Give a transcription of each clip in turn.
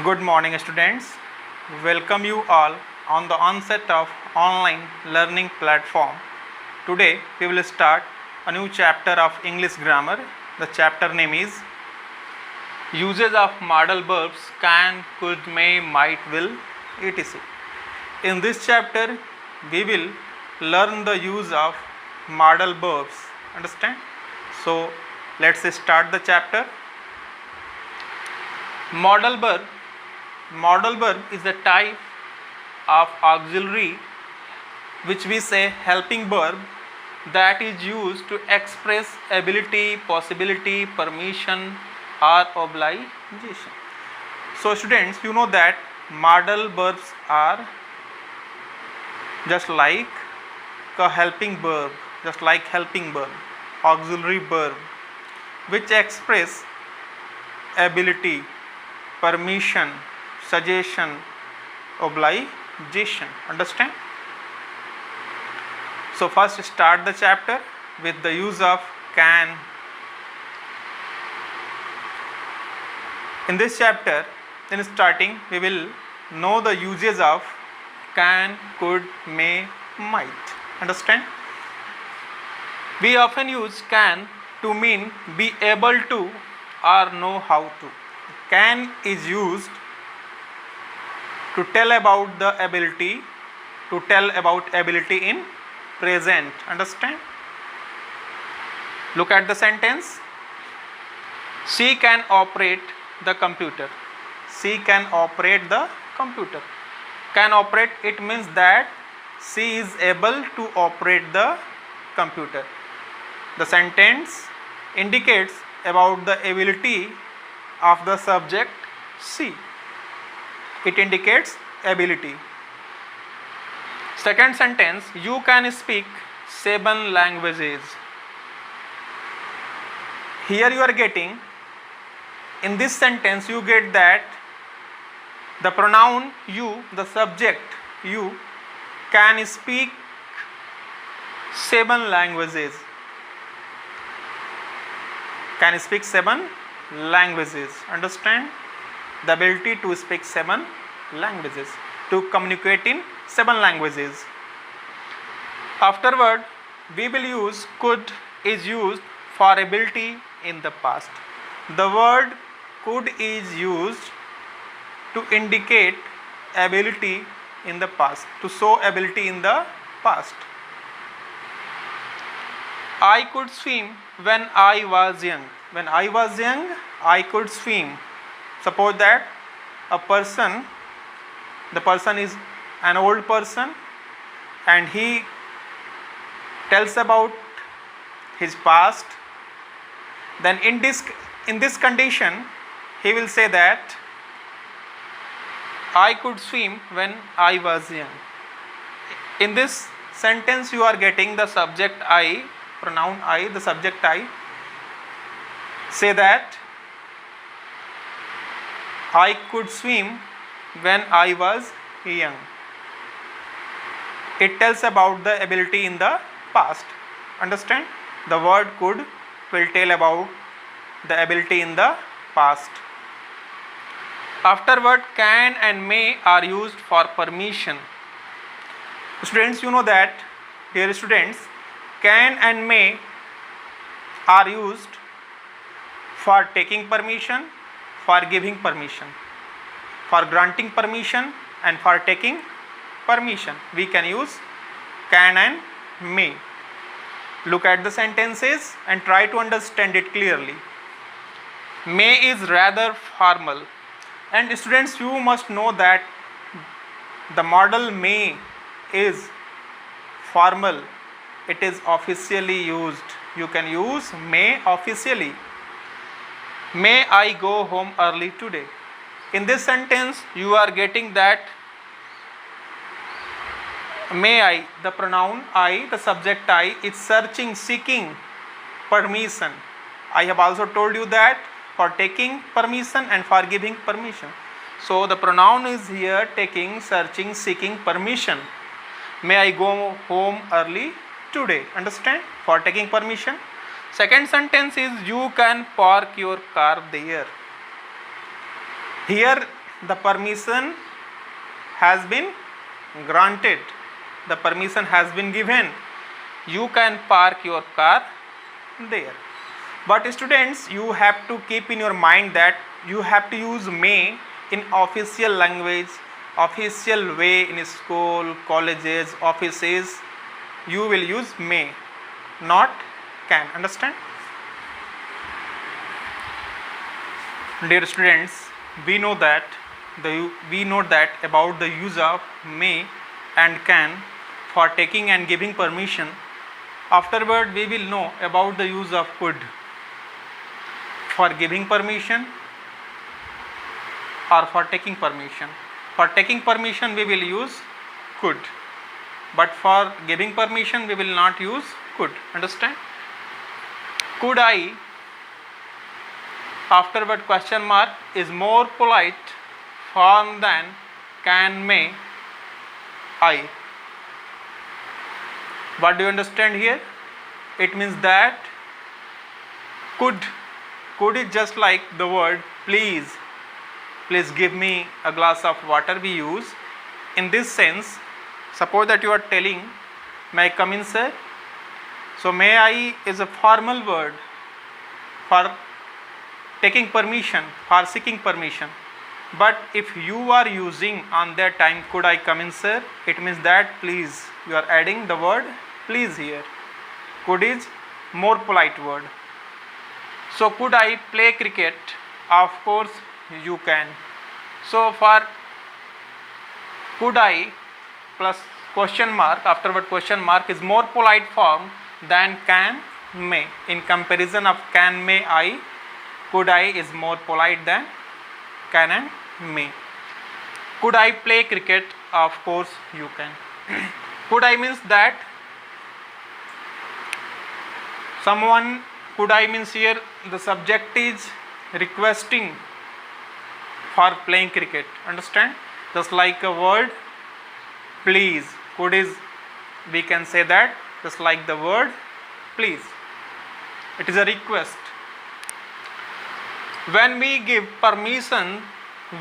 Good morning, students. Welcome you all on the onset of online learning platform. Today we will start a new chapter of English grammar. The chapter name is Uses of modal verbs can, could, may, might, will, etc. In this chapter we will learn the use of modal verbs. Understand? So let's start the chapter. Modal verb. Modal verb is a type of auxiliary which we say helping verb that is used to express ability, possibility, permission or obligation. So students, you know that modal verbs are just like a helping verb, auxiliary verb which express ability, permission, suggestion, obligation. Understand? So first start the chapter with the use of can. In this chapter, in starting, we will know the uses of can, could, may, might. Understand? We often use can to mean be able to or know how to. Can is used to tell about the ability, in present. Understand? Look at the sentence. She can operate the computer. She can operate the computer. Can operate, it means that she is able to operate the computer. The sentence indicates about the ability of the subject she. It indicates ability. Second sentence, you can speak 7 languages. Here you are getting, in this sentence you get that the pronoun you, the subject you, can speak 7 languages. Can speak 7 languages. Understand? The ability to speak 7 languages, to communicate in 7 languages. Afterward, we will use could is used for ability in the past. The word could is used to indicate ability in the past, to show ability in the past. I could swim when I was young. When I was young, I could swim. Suppose that the person is an old person and he tells about his past, then in this condition he will say that I could swim when I was young. In this sentence you are getting the subject I, pronoun I, the subject I, say that I could swim when I was young. It tells about the ability in the past. Understand? The word could will tell about the ability in the past. Afterward, can and may are used for permission. Students, you know that, dear students, can and may are used for taking permission, for giving permission, for granting permission and for taking permission. We can use can and may. Look at the sentences and try to understand it clearly. May is rather formal. And students, you must know that the modal may is formal. It is officially used. You can use may officially. May I go home early today? In this sentence, you are getting that may I, the pronoun I, the subject I, is seeking permission. I have also told you that for taking permission and for giving permission. So the pronoun is here seeking permission. May I go home early today? Understand? For taking permission. Second sentence is you can park your car there. Here the permission has been granted, the permission has been given, you can park your car there. But students, you have to keep in your mind that you have to use may in official language, official way in school, colleges, offices. You will use may, not can. Understand? Dear students, we know that about the use of may and can for taking and giving permission. Afterward, we will know about the use of could for giving permission or for taking permission. For taking permission, we will use could, but for giving permission, we will not use could. Understand? Could I, afterward question mark, is more polite form than can, may, I. What do you understand here? It means that could is just like the word please give me a glass of water we use. In this sense, suppose that you are telling, may I come in, sir? So may I is a formal word for taking permission, for seeking permission. But if you are using on that time could I come in, sir, it means that please, you are adding the word please here. Could is more polite word. So could I play cricket? Of course you can. So for could I plus question mark, afterward question mark, is more polite form than can, may. In comparison of can, may, I, could I is more polite than can and may. Could I play cricket? Of course you can. Could I means that someone, could I means here the subject is requesting for playing cricket. Understand? Just like a word please, could is, we can say that just like the word please. It is a request. When we give permission,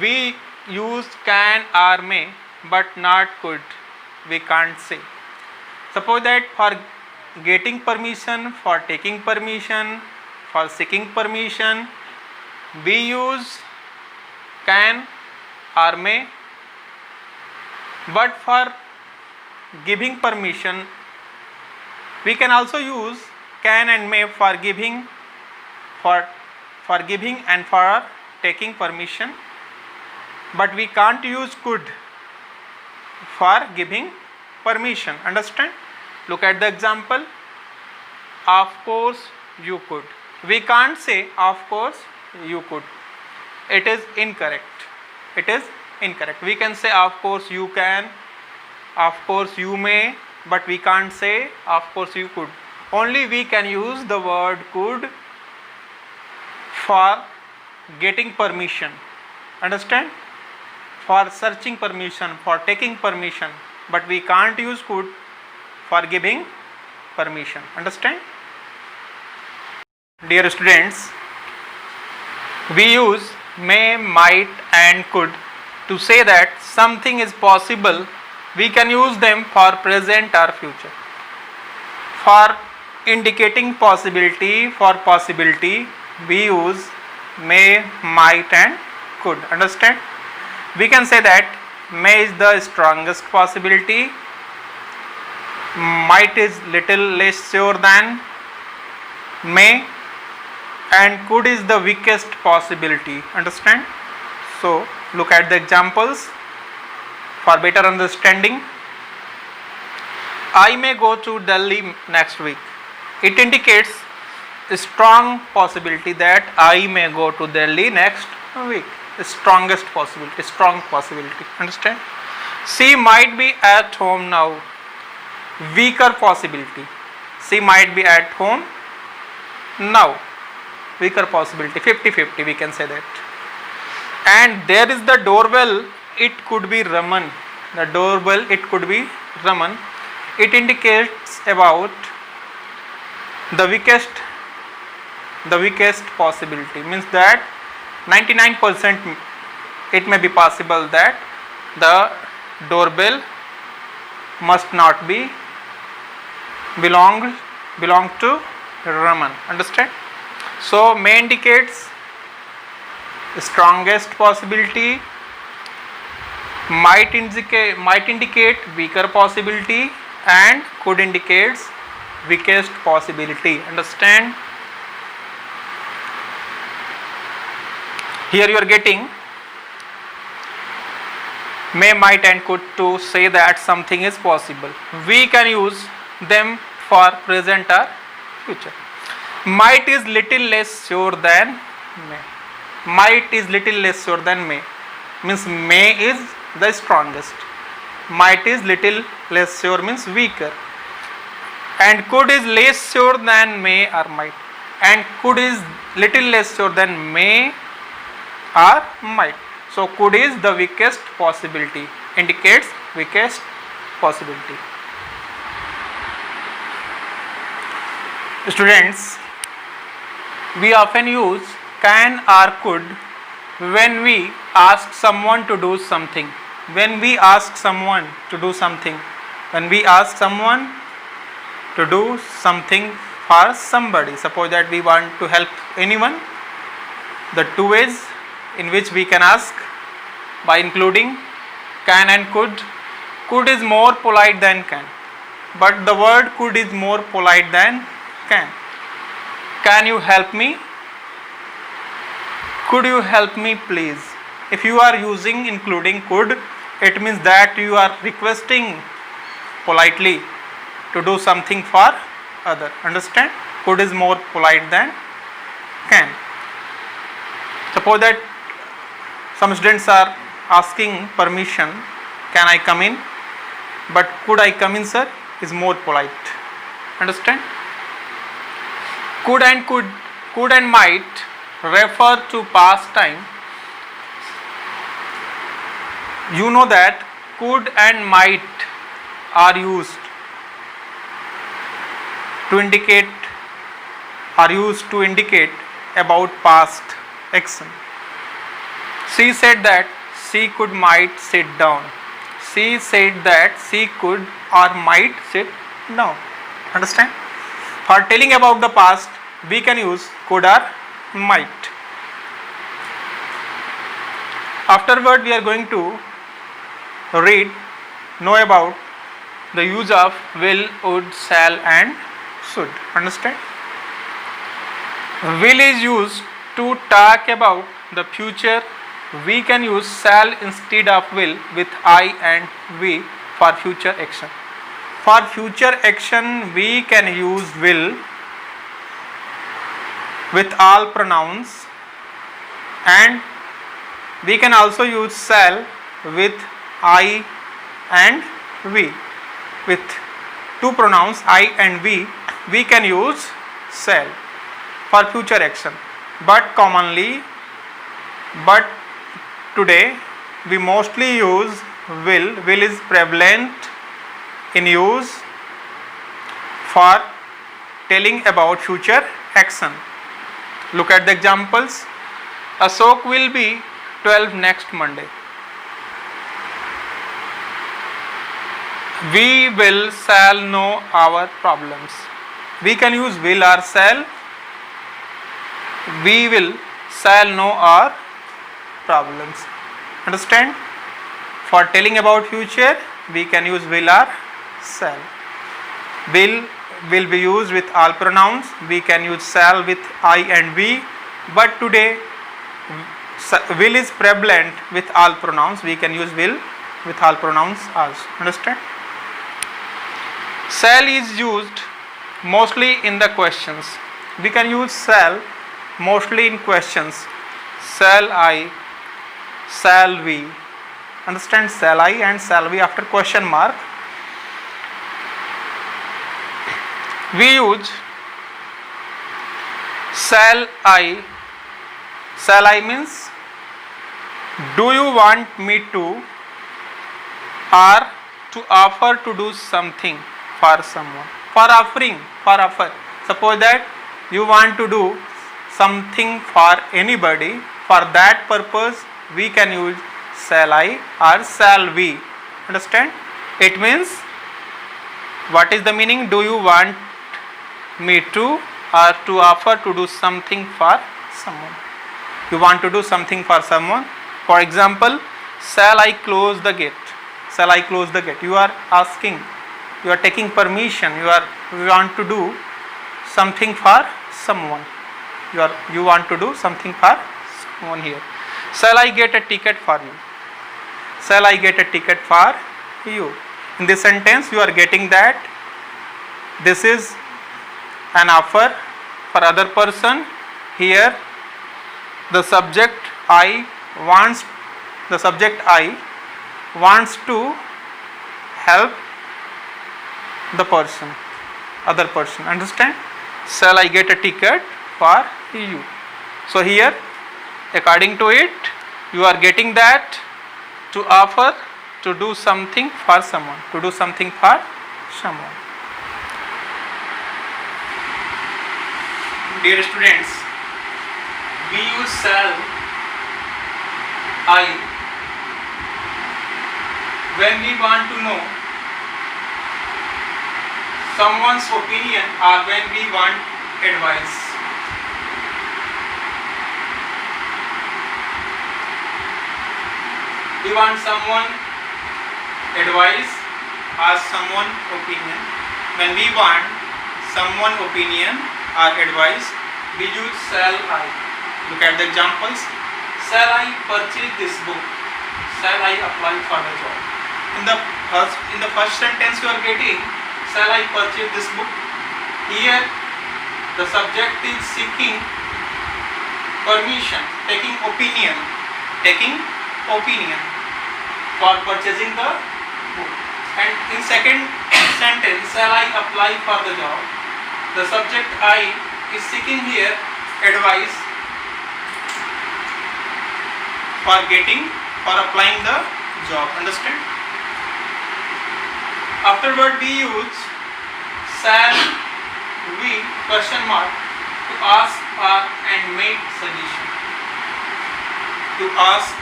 we use can or may, but not could. We can't say. Suppose that for getting permission, for taking permission, for seeking permission, we use can or may, but for giving permission, we can also use can and may for giving, for giving and for taking permission, but we can't use could for giving permission. Understand? Look at the example. Of course you could. We can't say of course you could. It is incorrect. It is incorrect. We can say of course you can, of course you may, but we can't say of course you could. Only we can use the word could for getting permission. Understand? For searching permission, for taking permission, but we can't use could for giving permission. Understand? Dear students, we use may, might and could to say that something is possible. We can use them for present or future. For indicating possibility, for possibility, we use may, might and could. Understand? We can say that may is the strongest possibility, might is little less sure than may, and could is the weakest possibility. Understand? So look at the examples for better understanding. I may go to Delhi next week. It indicates a strong possibility that I may go to Delhi next week. The strongest possibility, strong possibility. Understand? She might be at home now. Weaker possibility. She might be at home now. Weaker possibility. 50-50 we can say that. And there is the doorbell. It could be Raman. The doorbell, it could be Raman. It indicates about the weakest possibility. Means that 99% it may be possible that the doorbell must not be belong to Raman. Understand? So may indicates strongest possibility, might indicate weaker possibility, and could indicates weakest possibility. Understand? Here you are getting may, might and could to say that something is possible. We can use them for present or future. Might is little less sure than may. Might is little less sure than may. Means may is the strongest. Might is little less sure means weaker. And could is less sure than may or might. And could is little less sure than may or might. So could is the weakest possibility, indicates weakest possibility. Students, we often use can or could when we ask someone to do something. When we ask someone to do something, when we ask someone to do something for somebody, suppose that we want to help anyone, the two ways in which we can ask by including can and could. Could is more polite than can, but the word could is more polite than can. Can you help me? Could you help me please? If you are using including could, it means that you are requesting politely to do something for other. Understand? Could is more polite than can. Suppose that some students are asking permission, can I come in? But could I come in, sir, is more polite. Understand? Could and might refer to past time. You know that could and might are used to indicate about past action. She said that she could might sit down. She said that she could or might sit down. Understand? For telling about the past, we can use could or might. Afterward, we are going to know about the use of will, would, shall and should. Understand? Will is used to talk about the future. We can use shall instead of will with I and we for future action. For future action, we can use will with all pronouns, and we can also use shall with I and we. With two pronouns I and we can use shall for future action. But today we mostly use will. Will is prevalent in use for telling about future action. Look at the examples. Ashok will be 12 next Monday. We shall know our problems. We can use will or shall. We shall know our problems. Understand? For telling about future, we can use will or shall. Will be used with all pronouns. We can use shall with I and we. But today, will is prevalent with all pronouns. We can use will with all pronouns also. Understand? Shall is used mostly in the questions. We can use shall mostly in questions. Shall I? Shall we? Understand? Shall I and shall we after question mark. We use shall I. Shall I means do you want me to, or to offer to do something for someone. For offering, for offer. Suppose that you want to do something for anybody. For that purpose we can use shall I or shall we. Understand? It means, what is the meaning? Do you want me to, or to offer to do something for someone? You want to do something for someone. For example, shall I close the gate? Shall I close the gate? You are asking, you are taking permission, you want to do something for someone. You want to do something for someone here. Shall I get a ticket for you? Shall I get a ticket for you? In this sentence, you are getting that this is an offer for other person. Here, the subject I wants to help the person, other person. Understand? Shall I get a ticket for you? So here, according to it, you are getting that to offer to do something for someone, to do something for someone. Dear students, we use shall I when we want to know someone's opinion or when we want advice. We want someone advice or someone opinion. When we want someone opinion or advice, we use shall I. Look at the examples. Shall I purchase this book? Shall I apply for the job? In the first sentence you are getting, shall I purchase this book? Here the subject is seeking permission, taking opinion for purchasing the book. And in second sentence, shall I apply for the job? The subject I is seeking here advice for applying the job. Understand? Afterward we use shall we question mark to ask and make suggestion. To ask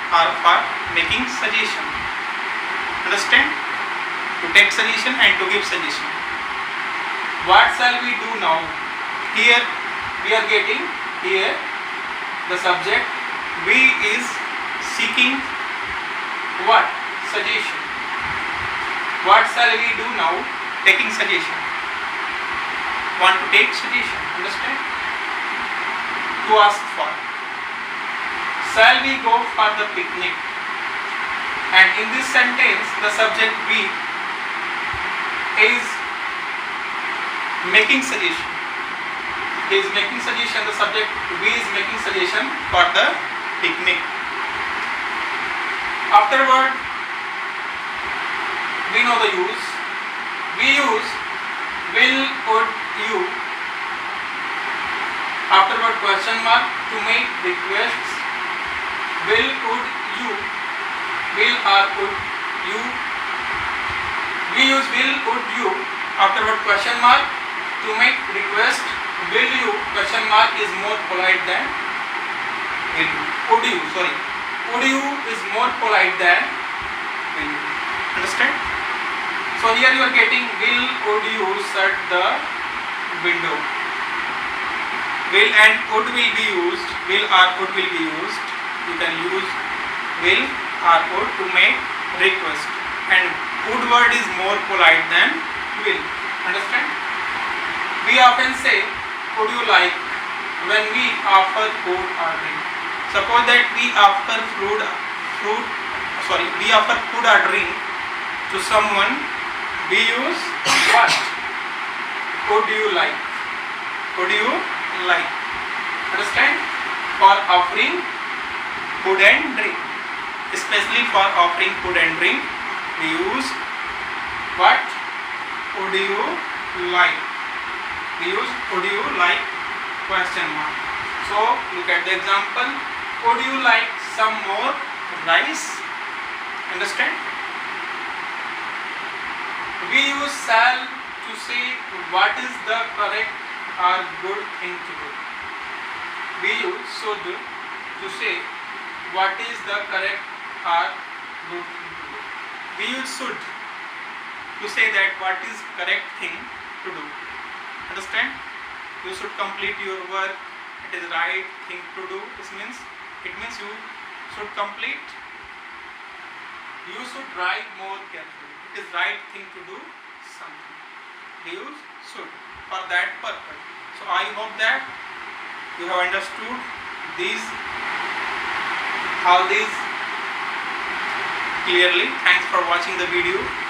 or for making suggestion. Understand? To take suggestion and to give suggestion. What shall we do now? Here we are getting, here the subject we is seeking what? Suggestion. What shall we do now? Taking suggestion. Want to take suggestion. Understand? To ask for. Shall we go for the picnic? And in this sentence, the subject we is making suggestion. He is making suggestion. The subject we is making suggestion for the picnic. Afterward, we know the use. We use will, would, you. Afterward question mark to make requests. Will, would, you. Will or would you. We use will, would, you. Afterward question mark to make request. Will you question mark is more polite than will you. Would you, sorry. Would you is more polite than will you. Understand? So here you are getting will, would you shut the window. Will and would will be used. Will or would will be used. You can use will or would to make request. And would word is more polite than will. Understand? We often say, would you like, when we offer food or drink. Suppose that we offer food or drink to someone, we use what? Would you like? Would you like? Understand? For offering food and drink. Especially for offering food and drink, we use what? Would you like? We use would you like question mark. So look at the example. Would you like some more rice? Understand? We use shall to say what is the correct or good thing to do. We use should to say what is the correct or good thing to do. We use should to say that what is correct thing to do. Understand? You should complete your work. It is right thing to do. It means you should complete. You should write more carefully. It is right thing to do something. We use should for that purpose. So I hope that you have understood these all these clearly. Thanks for watching the video.